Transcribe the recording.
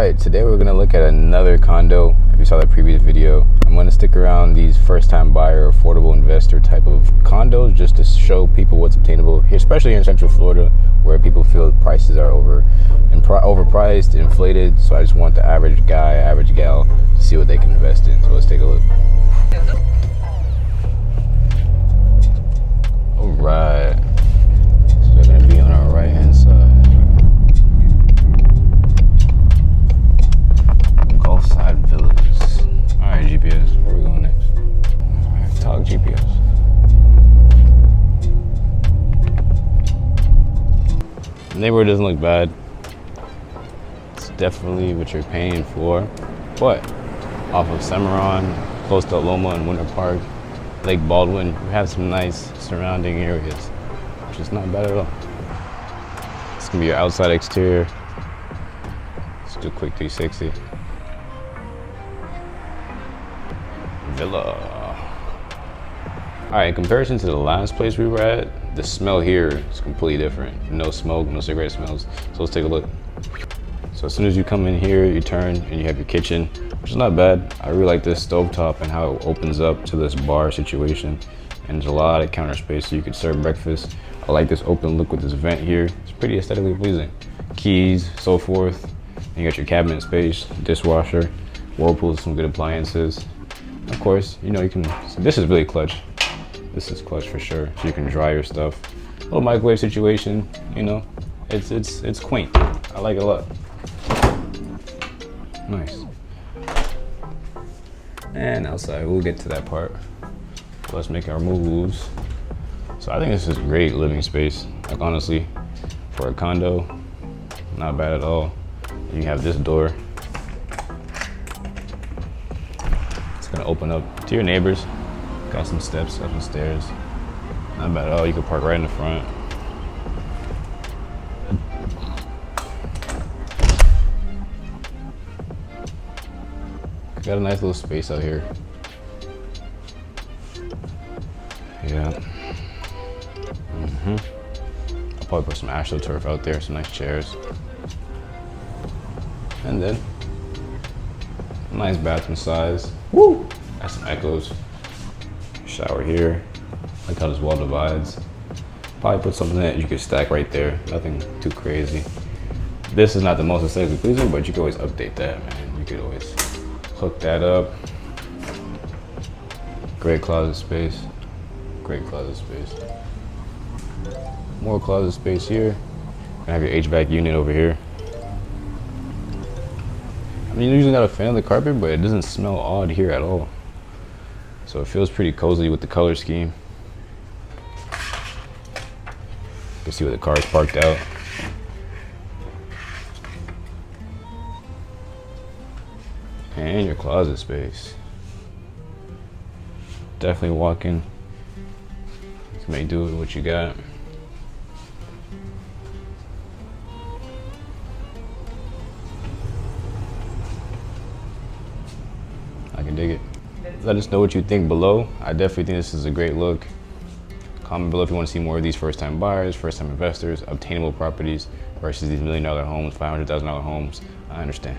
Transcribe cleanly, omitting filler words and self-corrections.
Alright, today we're going to look at another condo. If you saw that previous video, I'm going to stick around these first-time buyer, affordable investor type of condos just to show people what's obtainable, especially in Central Florida where people feel prices are overpriced, inflated. So I just want the average guy, average gal to see what they can invest in. So let's take a look. Alright, so they're going to be on our right-hand side. Side villas. Alright, GPS, where are we going next? Alright, talk GPS. The neighborhood doesn't look bad. It's definitely what you're paying for. But off of Cimarron, close to Loma and Winter Park, Lake Baldwin, we have some nice surrounding areas, which is not bad at all. It's gonna be your outside exterior. Let's do a quick 360. Villa. All right, in comparison to the last place we were at, the smell here is completely different. No smoke, no cigarette smells. So let's take a look. So as soon as you come in here, you turn and you have your kitchen, which is not bad. I really like this stovetop and how it opens up to this bar situation. And there's a lot of counter space so you can serve breakfast. I like this open look with this vent here. It's pretty aesthetically pleasing. Keys, so forth. And you got your cabinet space, dishwasher, Whirlpool, some good appliances. Of course, you know, you can, this is really clutch. This is clutch for sure. So you can dry your stuff. A little microwave situation, you know, it's quaint. I like it a lot. Nice. And outside, we'll get to that part. Let's make our moves. So I think this is great living space. Like honestly, for a condo, not bad at all. You have this door. Gonna open up to your neighbors. Got some steps, got some stairs. Not bad at all. You can park right in the front. Got a nice little space out here. Yeah. I'll probably put some AstroTurf out there, some nice chairs. And then nice bathroom size. Woo! Got some echoes. Shower here. Like how this wall divides. Probably put something that you could stack right there. Nothing too crazy. This is not the most aesthetically pleasing, but you can always update that, man. You could always hook that up. Great closet space. Great closet space. More closet space here. Gonna have your HVAC unit over here. I mean, you're usually not a fan of the carpet, but it doesn't smell odd here at all. So it feels pretty cozy with the color scheme. You can see where the car is parked out. And your closet space. Definitely walk in. You can make do with what you got. I can dig it. Let us know what you think below. I definitely think this is a great look. Comment below if you want to see more of these first-time buyers, first-time investors, obtainable properties versus these $1 million homes, $500,000 homes. I understand.